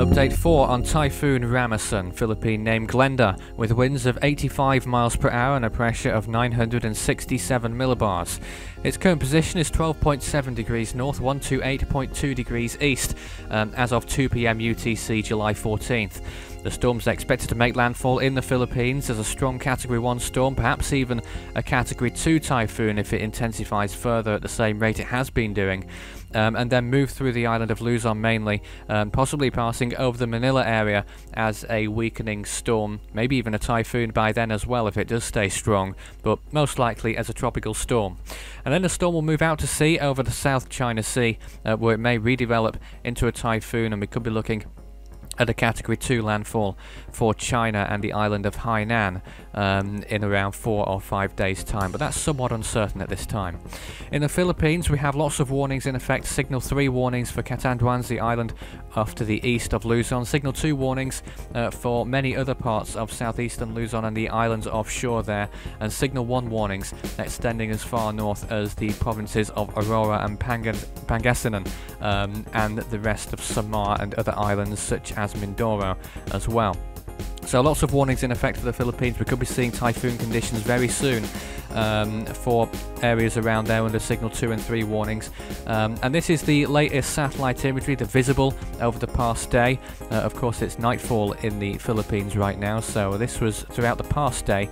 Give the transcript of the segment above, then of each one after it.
Update 4 on Typhoon Rammasun, Philippine Name Glenda, with winds of 85 miles per hour and a pressure of 967 millibars. Its current position is 12.7 degrees north, 128.2 degrees east, as of 2 p.m. UTC, July 14th. The storm is expected to make landfall in the Philippines as a strong Category 1 storm, perhaps even a Category 2 typhoon if it intensifies further at the same rate it has been doing, and then move through the island of Luzon mainly, possibly passing over the Manila area as a weakening storm, maybe even a typhoon by then as well if it does stay strong, but most likely as a tropical storm. And then the storm will move out to sea over the South China Sea, where it may redevelop into a typhoon, and we could be looking at a Category 2 landfall for China and the island of Hainan in around 4 or 5 days' time, but that's somewhat uncertain at this time. In the Philippines, we have lots of warnings in effect. Signal 3 warnings for Catanduanes, the island off to the east of Luzon. Signal 2 warnings for many other parts of southeastern Luzon and the islands offshore there, and Signal 1 warnings extending as far north as the provinces of Aurora and Pangasinan, and the rest of Samar and other islands such as Mindoro as well. So lots of warnings in effect for the Philippines. We could be seeing typhoon conditions very soon for areas around there under Signal 2 and 3 warnings. And this is the latest satellite imagery, the visible over the past day. Of course, it's nightfall in the Philippines right now, so this was throughout the past day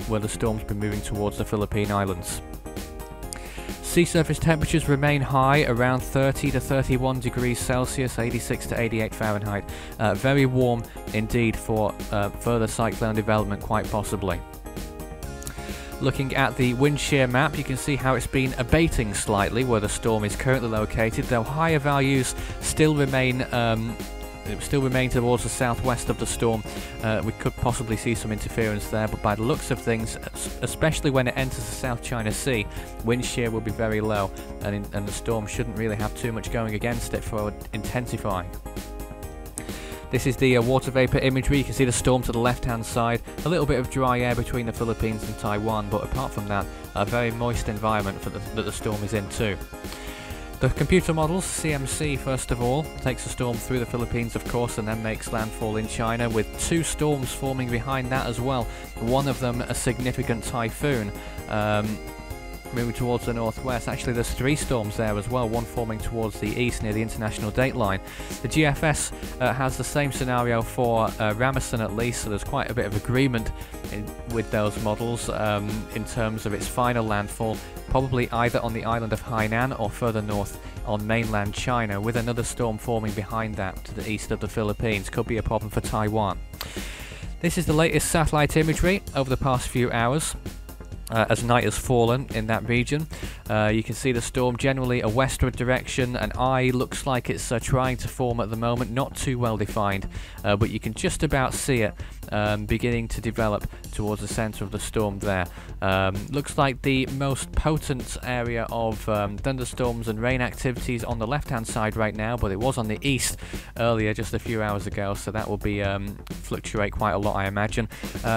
where the storm's been moving towards the Philippine Islands. Sea surface temperatures remain high, around 30 to 31 degrees Celsius, 86 to 88 Fahrenheit. Very warm indeed for further cyclone development, quite possibly. Looking at the wind shear map, you can see how it's been abating slightly where the storm is currently located, though higher values still remain towards the southwest of the storm. We could possibly see some interference there, but by the looks of things, especially when it enters the South China Sea, wind shear will be very low, and the storm shouldn't really have too much going against it for intensifying. This is the water vapor imagery. You can see the storm to the left-hand side, a little bit of dry air between the Philippines and Taiwan, but apart from that, a very moist environment that the storm is in too. The computer models, CMC first of all, takes the storm through the Philippines of course and then makes landfall in China, with 2 storms forming behind that as well. One of them a significant typhoon moving towards the northwest. Actually there's 3 storms there as well, one forming towards the east near the international date line. The GFS has the same scenario for Rammasun at least, so there's quite a bit of agreement with those models in terms of its final landfall, probably either on the island of Hainan or further north on mainland China, with another storm forming behind that to the east of the Philippines. Could be a problem for Taiwan. This is the latest satellite imagery over the past few hours. As night has fallen in that region, you can see the storm generally a westward direction. An eye looks like it's trying to form at the moment, not too well defined, but you can just about see it beginning to develop towards the centre of the storm there. Looks like the most potent area of thunderstorms and rain activities on the left hand side right now, but it was on the east earlier just a few hours ago, so that will be fluctuate quite a lot, I imagine.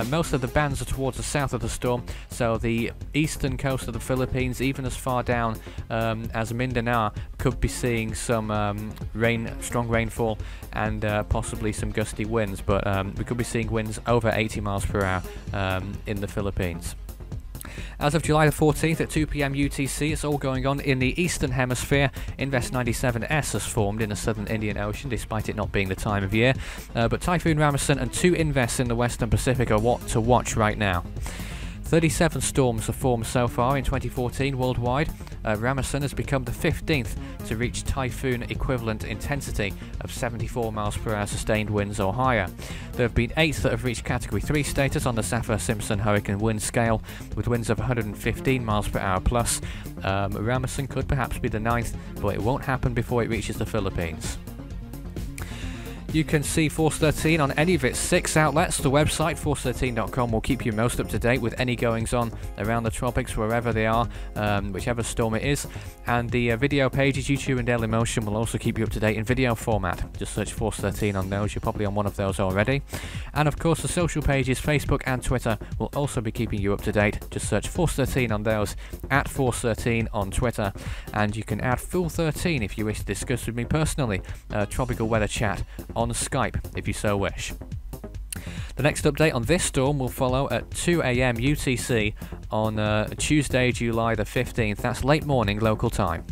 Most of the bands are towards the south of the storm, so the eastern coast of the Philippines, even as far down as Mindanao, could be seeing some strong rainfall and possibly some gusty winds, but we could be seeing winds over 80 miles per hour in the Philippines. As of July the 14th at 2 p.m. UTC, it's all going on in the Eastern Hemisphere. Invest 97S has formed in the Southern Indian Ocean, despite it not being the time of year. But Typhoon Rammasun and 2 invests in the Western Pacific are what to watch right now. 37 storms have formed so far in 2014 worldwide. Rammasun has become the 15th to reach typhoon equivalent intensity of 74 miles per hour sustained winds or higher. There have been 8 that have reached Category 3 status on the Saffir-Simpson hurricane wind scale, with winds of 115 miles per hour plus. Rammasun could perhaps be the 9th, but it won't happen before it reaches the Philippines. You can see Force 13 on any of its 6 outlets. The website, force13.com, will keep you most up to date with any goings on around the tropics, wherever they are, whichever storm it is. And the video pages, YouTube and Dailymotion, will also keep you up to date in video format. Just search Force 13 on those. You're probably on one of those already. And of course, the social pages, Facebook and Twitter, will also be keeping you up to date. Just search Force 13 on those, at Force 13 on Twitter. And you can add Fool 13 if you wish to discuss with me personally, tropical weather chat on Skype if you so wish. The next update on this storm will follow at 2 AM UTC on Tuesday, July the 15th. That's late morning local time.